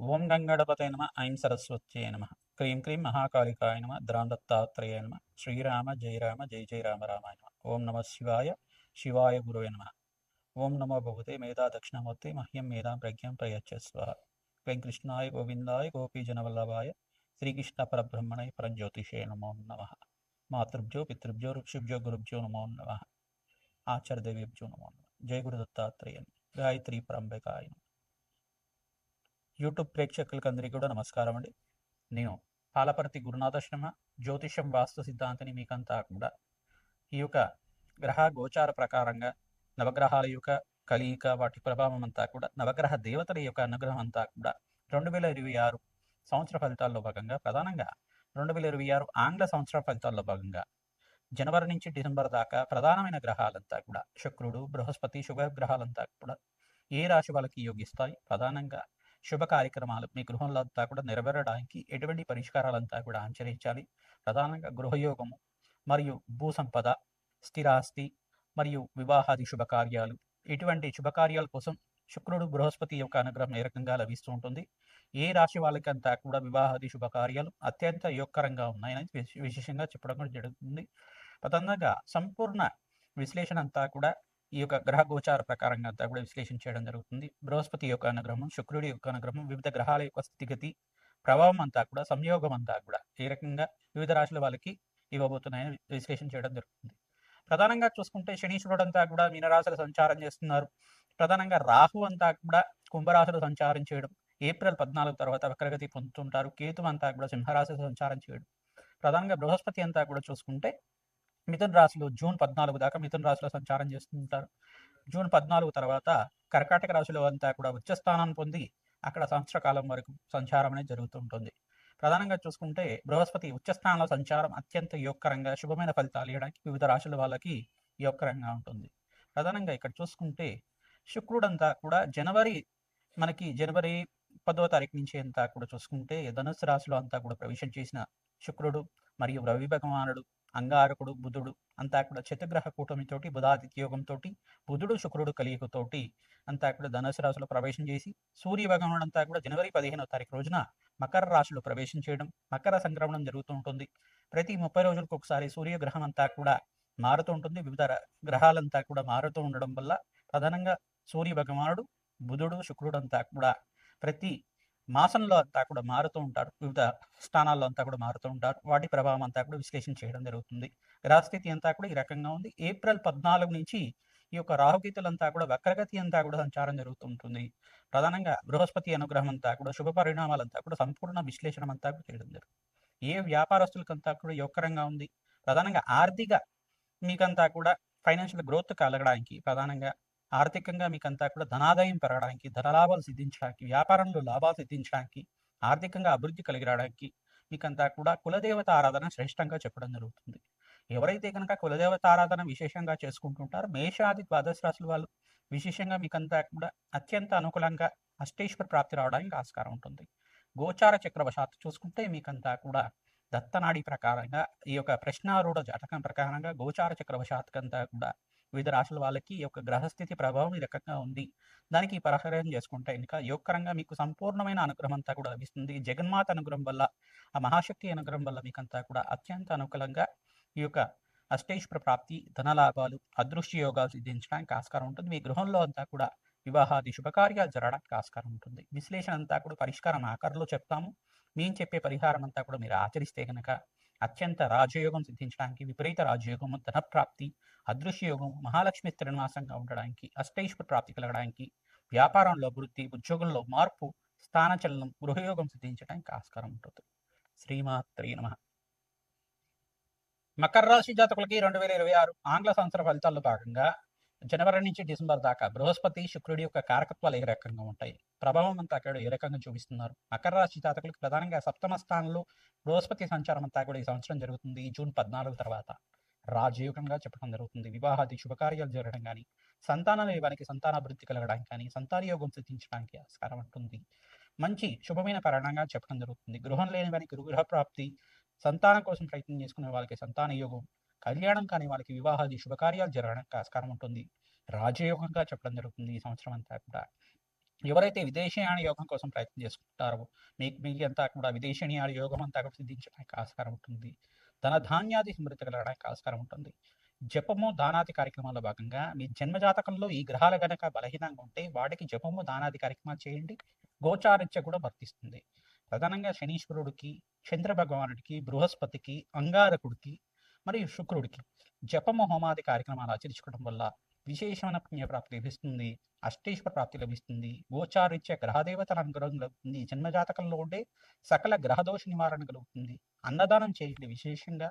ఓం గంగణపతయ నమ ఐం సరస్వత్యై నమ క్రీం క్రీం మహాకాళికాయ నమ ద్రాందత్తాత్రేయ నమ శ్రీరామ జయ రామ జయ జయ రామ రామాయ నమ ఓం నమ శివాయ శివాయ గురువే నమ ఓం నమో భగవతే మేధా దక్షిణామూర్తి మహ్యం మేధాం ప్రజ్ఞాం ప్రయచ్చస్వ వెంకృష్ణాయ గోవిందాయ గోపీజనవల్లభాయ శ్రీకృష్ణ పరబ్రహ్మణే పరంజ్యోతిషే నమో నమ మాతృభ్యో పితృభ్యో ఋషిభ్యో గురుభ్యో నమో నమ ఆచార్యదేవేభ్యో నమో నమ జయ గురు దత్తాత్రేయ గాయత్రి పరంబకాయ నమ. యూట్యూబ్ ప్రేక్షకులకు అందరికీ కూడా నమస్కారం అండి. నేను పాలపర్తి గురునాథాశ్రమ జ్యోతిషం వాస్తు సిద్ధాంతిని మీకంతా కూడా ఈ యొక్క గ్రహ గోచార ప్రకారంగా నవగ్రహాల యొక్క కలియిక వాటి ప్రభావం అంతా కూడా నవగ్రహ దేవతల యొక్క అనుగ్రహం అంతా కూడా 2026 సంవత్సర ఫలితాల్లో భాగంగా ప్రధానంగా 2026 ఆంగ్ల సంవత్సర ఫలితాల్లో భాగంగా జనవరి నుంచి డిసెంబర్ దాకా ప్రధానమైన గ్రహాలంతా కూడా శుక్రుడు బృహస్పతి శుభగ్రహాలంతా కూడా ఏ రాశి వాళ్ళకి యోగిస్తాయి, ప్రధానంగా శుభ కార్యక్రమాలు మీ గృహంలో అంతా కూడా నెరవేరడానికి ఎటువంటి పరిష్కారాలంతా కూడా ఆచరించాలి, ప్రధానంగా గృహయోగము మరియు భూ సంపద స్థిరాస్తి మరియు వివాహాది శుభకార్యాలు, ఇటువంటి శుభకార్యాల కోసం శుక్రుడు బృహస్పతి యొక్క అనుగ్రహం ఏ రకంగా లభిస్తూ ఉంటుంది, ఏ రాశి వాళ్ళకంతా కూడా వివాహాది శుభకార్యాలు అత్యంత యోగకరంగా ఉన్నాయని విశేషంగా చెప్పడం కూడా జరుగుతుంది. ప్రధానంగా సంపూర్ణ విశ్లేషణ అంతా కూడా ఈ యొక్క గ్రహ గోచార ప్రకారంగా అంతా కూడా విశ్లేషణ చేయడం జరుగుతుంది. బృహస్పతి యొక్క అనుగ్రహం, శుక్రుడి యొక్క అనుగ్రహం, వివిధ గ్రహాల యొక్క స్థితిగతి ప్రభావం అంతా కూడా సంయోగం అంతా కూడా ఏ రకంగా వివిధ రాశుల వాళ్ళకి ఇవ్వబోతున్నాయని విశ్లేషణ చేయడం జరుగుతుంది. ప్రధానంగా చూసుకుంటే శనీశ్వరుడు అంతా కూడా మీనరాశులు సంచారం చేస్తున్నారు. ప్రధానంగా రాహు అంతా కూడా కుంభరాశులు సంచారం చేయడం, ఏప్రిల్ 14 తర్వాత వక్రగతి పొందుతుంటారు. కేతు అంతా కూడా సింహరాశులు సంచారం చేయడం, ప్రధానంగా బృహస్పతి అంతా కూడా చూసుకుంటే మిథున రాశిలో జూన్ 14 దాకా మిథున రాశిలో సంచారం చేస్తుంటారు. జూన్ 14 తర్వాత కర్కాటక రాశిలో అంతా కూడా ఉచ్చ స్థానాన్ని పొంది అక్కడ సంవత్సర కాలం వరకు సంచారం అనేది జరుగుతుంటుంది. ప్రధానంగా చూసుకుంటే బృహస్పతి ఉచ్చస్థానంలో సంచారం అత్యంత యోగకరంగా శుభమైన ఫలితాలు ఇవ్వడానికి వివిధ రాశుల వాళ్ళకి యోగకరంగా ఉంటుంది. ప్రధానంగా ఇక్కడ చూసుకుంటే శుక్రుడంతా కూడా జనవరి 10వ తారీఖు నుంచి అంతా కూడా చూసుకుంటే ధనుస్సు రాశిలో అంతా కూడా ప్రవేశం చేసిన శుక్రుడు మరియు రవి భగవానుడు అంగారకుడు బుధుడు అంతా కూడా చతుర్గ్రహ కూటమితోటి బుధాదిత్య యోగంతో బుధుడు శుక్రుడు కలియుగతోటి అంతా కూడా ధనుసు రాశిలో ప్రవేశం చేసి సూర్య భగవానుడు అంతా కూడా జనవరి 15వ తారీఖు రోజున మకర రాశిలో ప్రవేశం చేయడం, మకర సంక్రమణం జరుగుతూ ఉంటుంది. ప్రతి 30 రోజులకు ఒకసారి సూర్యగ్రహం అంతా కూడా మారుతూ ఉంటుంది. వివిధ గ్రహాలంతా కూడా మారుతూ ఉండడం వల్ల ప్రధానంగా సూర్య భగవానుడు బుధుడు శుక్రుడు అంతా కూడా ప్రతి మాసంలో అంతా కూడా మారుతూ ఉంటారు. వివిధ స్థానాల్లో అంతా కూడా మారుతూ ఉంటారు. వాటి ప్రభావం అంతా కూడా విశ్లేషణ చేయడం జరుగుతుంది. గ్రహస్థితి అంతా కూడా ఈ రకంగా ఉంది. ఏప్రిల్ 14 నుంచి ఈ యొక్క రాహుకేతులంతా కూడా వక్రగతి అంతా కూడా సంచారం జరుగుతూ ఉంటుంది. ప్రధానంగా బృహస్పతి అనుగ్రహం అంతా కూడా శుభ పరిణామాలంతా కూడా సంపూర్ణ విశ్లేషణ అంతా కూడా చేయడం జరుగుతుంది. ఏ వ్యాపారస్తులకంతా కూడా యోగకరంగా ఉంది, ప్రధానంగా ఆర్థిక మీకంతా కూడా ఫైనాన్షియల్ గ్రోత్ కలగడానికి, ప్రధానంగా ఆర్థికంగా మీకంతా కూడా ధనాదాయం పెరగడానికి, ధనలాభాలు సిద్ధించడానికి, వ్యాపారంలో లాభాలు సిద్ధించడానికి, ఆర్థికంగా అభివృద్ధి కలిగి రావడానికి మీకంతా కూడా కులదేవత ఆరాధన శ్రేష్టంగా చెప్పడం జరుగుతుంది. ఎవరైతే కనుక కులదేవత ఆరాధన విశేషంగా చేసుకుంటుంటారో మేషాది ద్వాదశ రాశుల వాళ్ళు విశేషంగా మీకంతా కూడా అత్యంత అనుకూలంగా అష్టేశ్వర ప్రాప్తి రావడానికి ఆస్కారం ఉంటుంది. గోచార చక్రవశాత్తు చూసుకుంటే మీకంతా కూడా దత్తనాడి ప్రకారంగా ఈ యొక్క ప్రశ్నారూఢ జాతకం ప్రకారంగా గోచార చక్రవశాత్కంతా కూడా వివిధ రాశుల వాళ్ళకి ఈ యొక్క గ్రహస్థితి ప్రభావం ఈ రకంగా ఉంది. దానికి పరిహారం చేసుకుంటే ఇంకా యోగకరంగా మీకు సంపూర్ణమైన అనుగ్రహం అంతా కూడా లభిస్తుంది. జగన్మాత అనుగ్రహం వల్ల, ఆ మహాశక్తి అనుగ్రహం వల్ల మీకంతా కూడా అత్యంత అనుకూలంగా ఈ యొక్క అష్టైశ్వర ప్రాప్తి, ధనలాభాలు, అదృశ్య యోగాలు సిద్ధించడానికి ఆస్కారం ఉంటుంది. మీ గృహంలో అంతా కూడా వివాహాది శుభకార్యాలు జరగడానికి ఆస్కారం ఉంటుంది. విశ్లేషణ అంతా కూడా పరిష్కారం ఆకారంలో చెప్తాము. మేము చెప్పే పరిహారం అంతా కూడా మీరు ఆచరిస్తే కనుక అత్యంత రాజయోగం సిద్ధించడానికి, విపరీత రాజయోగము, ధనప్రాప్తి, అదృశ్య యోగం, మహాలక్ష్మి స్థిరనివాసంగా ఉండడానికి, అష్టైశ్వర ప్రాప్తి కలగడానికి, వ్యాపారంలో అభివృద్ధి, ఉద్యోగంలో మార్పు, స్థానచలనం, గృహయోగం సిద్ధించడానికి ఆస్కారం ఉంటుంది. శ్రీమాత్రే నమః. మకర రాశి జాతకులకి 2026 ఆంగ్ల సంవత్సర ఫలితాల్లో భాగంగా జనవరి నుంచి డిసెంబర్ దాకా బృహస్పతి శుక్రుడి యొక్క కారకత్వాలు ఏ రకంగా ఉంటాయి, ప్రభావం అంతా కూడా ఏ రకంగా చూపిస్తున్నారు. మకర రాశి జాతకులకు ప్రధానంగా సప్తమ స్థానంలో బృహస్పతి సంచారం అంతా కూడా ఈ సంవత్సరం జరుగుతుంది. జూన్ 14 తర్వాత రాజయోగంగా చెప్పడం జరుగుతుంది. వివాహాది శుభకార్యాలు జరగడం కానీ, సంతానం ఇవ్వడానికి, సంతానాభివృద్ధి కలగడానికి కానీ, సంతాన యోగం సిద్ధించడానికి ఆస్కారం ఉంటుంది. మంచి శుభమైన పరిణామంగా చెప్పడం జరుగుతుంది. గృహం లేని వారికి గృహ ప్రాప్తి, సంతానం కోసం ప్రయత్నం చేసుకునే వాళ్ళకి సంతాన యోగం, కళ్యాణం కాని వాళ్ళకి వివాహాది శుభకార్యాలు జరగడానికి ఆస్కారం ఉంటుంది. రాజయోగంగా చెప్పడం జరుగుతుంది ఈ సంవత్సరం అంతా కూడా. ఎవరైతే విదేశీయాన యోగం కోసం ప్రయత్నం చేసుకుంటారో మీకు అంతా కూడా విదేశీయాన యోగం అంతా కూడా సిద్ధించడానికి ఆస్కారం ఉంటుంది. ధన ధాన్యాది సమృద్ధి కలగడానికి ఆస్కారం ఉంటుంది. జపము దానాది కార్యక్రమాల్లో భాగంగా మీ జన్మజాతకంలో ఈ గ్రహాలు గనక బలహీనంగా ఉంటే వాటికి జపము దానాది కార్యక్రమాలు చేయండి. గోచారిత్య కూడా వర్తిస్తుంది. ప్రధానంగా శనీశ్వరుడికి, చంద్ర భగవానుడికి, బృహస్పతికి, అంగారకుడికి మరియు శుక్రుడికి జపము హోమాది కార్యక్రమాలు ఆచరించుకోవడం వల్ల విశేషమైన పుణ్యప్రాప్తి లభిస్తుంది. అష్టేశ్వర ప్రాప్తి లభిస్తుంది. గోచారిత్య గ్రహదేవతల అనుగ్రహం కలుగుతుంది. జన్మజాతకంలో ఉండే సకల గ్రహదోష నివారణ కలుగుతుంది. అన్నదానం చేయండి. విశేషంగా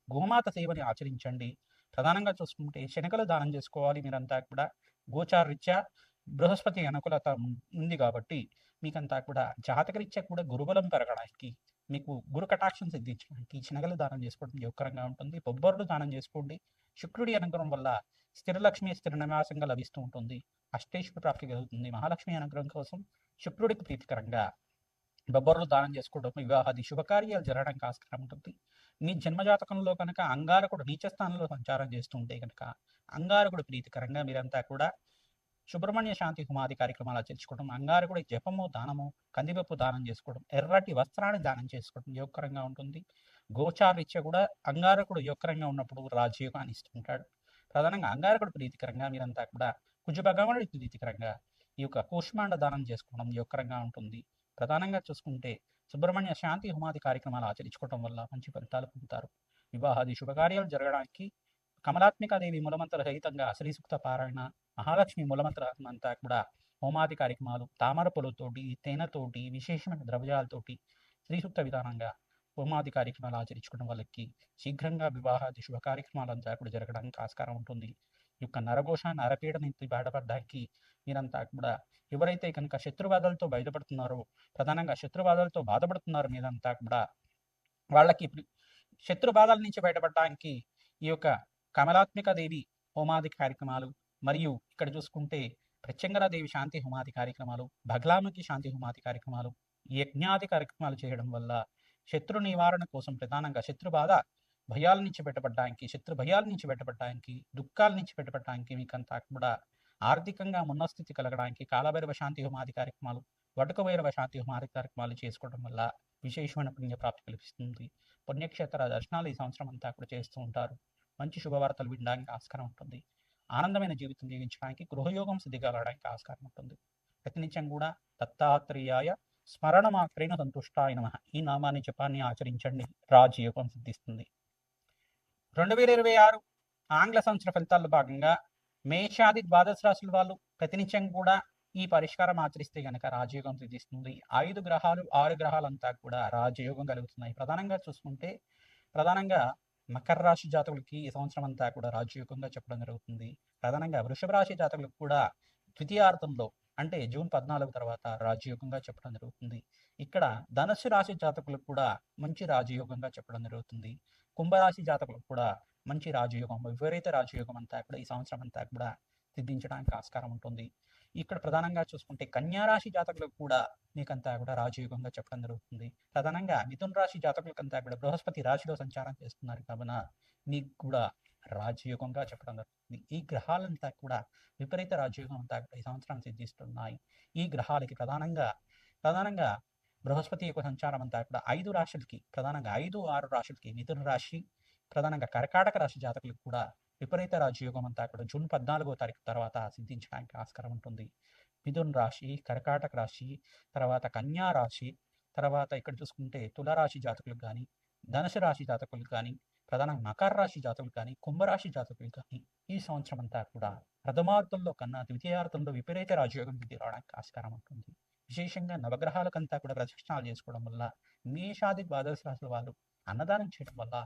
గోమాత సేవని ఆచరించండి. ప్రధానంగా చూసుకుంటే శనగలు దానం చేసుకోవాలి. మీరంతా కూడా గోచారరీత్యా బృహస్పతి అనుకూలత ఉంది కాబట్టి మీకంతా కూడా జాతకరీత్యా కూడా గురుబలం పెరగడానికి, మీకు గురు కటాక్షం సిద్ధించడానికి శనగలు దానం చేసుకోవడం యోగకరంగా ఉంటుంది. బొబ్బర్లు దానం చేసుకోండి. శుక్రుడి అనుగ్రహం వల్ల స్థిరలక్ష్మి స్థిర నివాసంగా లభిస్తూ ఉంటుంది. అష్టేశ్వర ప్రాప్తి కలుగుతుంది. మహాలక్ష్మి అనుగ్రహం కోసం శుక్రుడికి ప్రీతికరంగా బొబ్బర్లు దానం చేసుకోవడం, వివాహాది శుభకార్యాలు జరగడానికి ఆస్కారం ఉంటుంది. మీ జన్మజాతకంలో కనుక అంగారకుడు నీచ స్థానంలో సంచారం చేస్తూ ఉంటే కనుక అంగారకుడు ప్రీతికరంగా మీరంతా కూడా సుబ్రహ్మణ్య శాంతి హోమాది కార్యక్రమాలు ఆచరించుకోవడం, అంగారకుడి జపము దానము, కందిపప్పు దానం చేసుకోవడం, ఎర్రటి వస్త్రాన్ని దానం చేసుకోవడం యోగకరంగా ఉంటుంది. గోచారీత్య కూడా అంగారకుడు యోగకరంగా ఉన్నప్పుడు రాజయోగాన్ని ఇస్తుంటాడు. ప్రధానంగా అంగారకుడు ప్రీతికరంగా మీరంతా కూడా కుజ భగవానుడి ప్రీతికరంగా ఈ యొక్క కూష్మాండ దానం చేసుకోవడం యోగకరంగా ఉంటుంది. ప్రధానంగా చూసుకుంటే సుబ్రహ్మణ్య శాంతి హోమాది కార్యక్రమాలు ఆచరించుకోవడం వల్ల మంచి ఫలితాలు పొందుతారు. వివాహాది శుభకార్యాలు జరగడానికి కమలాత్మికాదేవి మూలమంత్ర సహితంగా శ్రీ సూక్త పారాయణ, మహాలక్ష్మి మూలమంత్రం అంతా కూడా హోమాది కార్యక్రమాలు తామర పూలతోటి, తేనెతోటి, విశేషమైన ద్రవ్యాలతోటి శ్రీ సూక్త విధానంగా హోమాది కార్యక్రమాలు ఆచరించుకోవడం వాళ్ళకి శీఘ్రంగా వివాహాది శుభ కార్యక్రమాలంతా కూడా జరగడానికి ఆస్కారం ఉంటుంది. ఈ యొక్క నరఘోష నరపీడ నుంచి బయటపడడానికి మీరంతా కూడా ఎవరైతే కనుక శత్రుబాధలతో బయటపడుతున్నారో, ప్రధానంగా శత్రుబాధలతో బాధపడుతున్నారు మీరంతా కూడా వాళ్ళకి శత్రు బాధల నుంచి బయటపడడానికి ఈ యొక్క కమలాత్మిక దేవి హోమాది కార్యక్రమాలు, మరియు ఇక్కడ చూసుకుంటే ప్రత్యంగరాదేవి శాంతి హోమాది కార్యక్రమాలు, బగలాముఖి శాంతి హోమాది కార్యక్రమాలు, యజ్ఞాది కార్యక్రమాలు చేయడం వల్ల శత్రు నివారణ కోసం ప్రధానంగా శత్రు బాధ భయాల నుంచి బయటపడడానికి, శత్రు భయాల నుంచి బయటపడడానికి, దుఃఖాల నుంచి బయటపడడానికి, మీకంతా కూడా ఆర్థికంగా ఉన్నస్థితి కలగడానికి కాలభైరవ శాంతి హోమాది కార్యక్రమాలు, వటుక భైరవ శాంతి హోమాది కార్యక్రమాలు చేసుకోవడం వల్ల విశేషమైన పుణ్యప్రాప్తి కల్పిస్తుంది. పుణ్యక్షేత్ర దర్శనాలు ఈ సంవత్సరం అంతా కూడా చేస్తూ ఉంటారు. మంచి శుభవార్తలు వినడానికి ఆస్కారం ఉంటుంది. ఆనందమైన జీవితం జీవించడానికి గృహయోగం సిద్ధిగలడానికి ఆస్కారం ఉంటుంది. ప్రతినిత్యం కూడా దత్తాత్రేయాయ స్మరణ మాత్రేణ సంతుష్టాయ నమః ఈ నామాన్ని జపాన్ని ఆచరించండి. రాజయోగం సిద్ధిస్తుంది. 2026 ఆంగ్ల సంవత్సర ఫలితాల్లో భాగంగా మేషాది ద్వాదశ రాశుల వాళ్ళు ప్రతినిత్యం కూడా ఈ పరిష్కారం ఆచరిస్తే గనక రాజయోగం సిద్ధిస్తుంది. 5 గ్రహాలు 6 గ్రహాలంతా కూడా రాజయోగం కలుగుతున్నాయి. ప్రధానంగా చూసుకుంటే ప్రధానంగా మకర రాశి జాతకులకి ఈ సంవత్సరం అంతా కూడా రాజయోగంగా చెప్పడం జరుగుతుంది. ప్రధానంగా వృషభ రాశి జాతకులకు కూడా ద్వితీయార్థంలో అంటే జూన్ 14 తర్వాత రాజయోగంగా చెప్పడం జరుగుతుంది. ఇక్కడ ధనుస్సు రాశి జాతకులకు కూడా మంచి రాజయోగంగా చెప్పడం జరుగుతుంది. కుంభరాశి జాతకులకు కూడా మంచి రాజయోగం, విపరీత రాజయోగం అంతా కూడా ఈ సంవత్సరం అంతా కూడా సిద్ధించడానికి ఆస్కారం ఉంటుంది. ఇక్కడ ప్రధానంగా చూసుకుంటే కన్యా రాశి జాతకులకు కూడా మీకంతా కూడా రాజయోగంగా చెప్పడం జరుగుతుంది. ప్రధానంగా మిథున రాశి జాతకులకంతా కూడా బృహస్పతి రాశిలో సంచారం చేస్తున్నారు కావున మీకు కూడా రాజయోగంగా చెప్పడం జరుగుతుంది. ఈ గ్రహాలంతా కూడా విపరీత రాజయోగం అంతా కూడా ఈ సంవత్సరం సిద్ధిస్తున్నాయి. ఈ గ్రహాలకి ప్రధానంగా బృహస్పతి యొక్క సంచారం అంతా కూడా 5 రాశులకి, ప్రధానంగా 5, 6 రాశులకి, మిథున రాశి, ప్రధానంగా కర్కాటక రాశి జాతకులకు కూడా విపరీత రాజయోగం అంతా కూడా జూన్ 14వ తారీఖు తర్వాత సిద్ధించడానికి ఆస్కారం ఉంటుంది. మిథున రాశి, కర్కాటక రాశి, తర్వాత కన్యా రాశి, తర్వాత ఇక్కడ చూసుకుంటే తులారాశి జాతకులకు కానీ, ధనుసు రాశి జాతకులకు కానీ, ప్రధానంగా మకర రాశి జాతకులకు కానీ, కుంభరాశి జాతకులకు కానీ ఈ సంవత్సరం అంతా కూడా ప్రథమార్థంలో కన్నా ద్వితీయార్థంలో విపరీత రాజయోగం సిద్ధి రావడానికి ఆస్కారం ఉంటుంది. విశేషంగా నవగ్రహాలకంతా కూడా ప్రదక్షిణాలు చేసుకోవడం వల్ల, మేషాది ద్వాదశ రాశుల వాళ్ళు అన్నదానం చేయడం వల్ల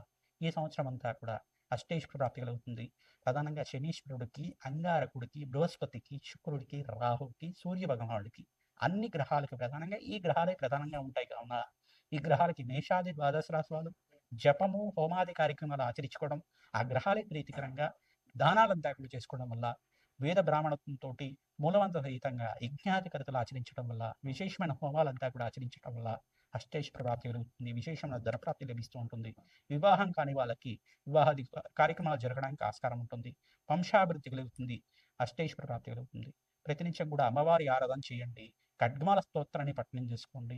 ఈ సంవత్సరం అంతా కూడా అష్టేశ్వర ప్రాప్తి కలుగుతుంది. ప్రధానంగా శనీశ్వరుడికి, అంగారకుడికి, బృహస్పతికి, శుక్రుడికి, రాహుకి, సూర్య భగవానుడికి అన్ని గ్రహాలకి ప్రధానంగా ఈ గ్రహాలే ప్రధానంగా ఉంటాయి కావున ఈ గ్రహాలకి మేషాది ద్వాదశ రాశి వాళ్ళు జపము హోమాది కార్యక్రమాలు ఆచరించుకోవడం, ఆ గ్రహాలే ప్రీతికరంగా దానాలంతా కూడా చేసుకోవడం వల్ల, వేద బ్రాహ్మణత్వంతో మూలవంత సహితంగా యజ్ఞాధికరతలు ఆచరించడం వల్ల, విశేషమైన హోమాలంతా కూడా ఆచరించడం వల్ల అష్టేశ్వర ప్రాప్తి కలుగుతుంది. విశేషమైన ధనప్రాప్తి లభిస్తూ ఉంటుంది. వివాహం కాని వాళ్ళకి వివాహాది కార్యక్రమాలు జరగడానికి ఆస్కారం ఉంటుంది. వంశాభివృద్ధి కలుగుతుంది. అష్టేశ్వర ప్రాప్తి కలుగుతుంది. ప్రతినిత్యం కూడా అమ్మవారి ఆరాధన చేయండి. ఖడ్గమాల స్తోత్రాన్ని పఠనం చేసుకోండి.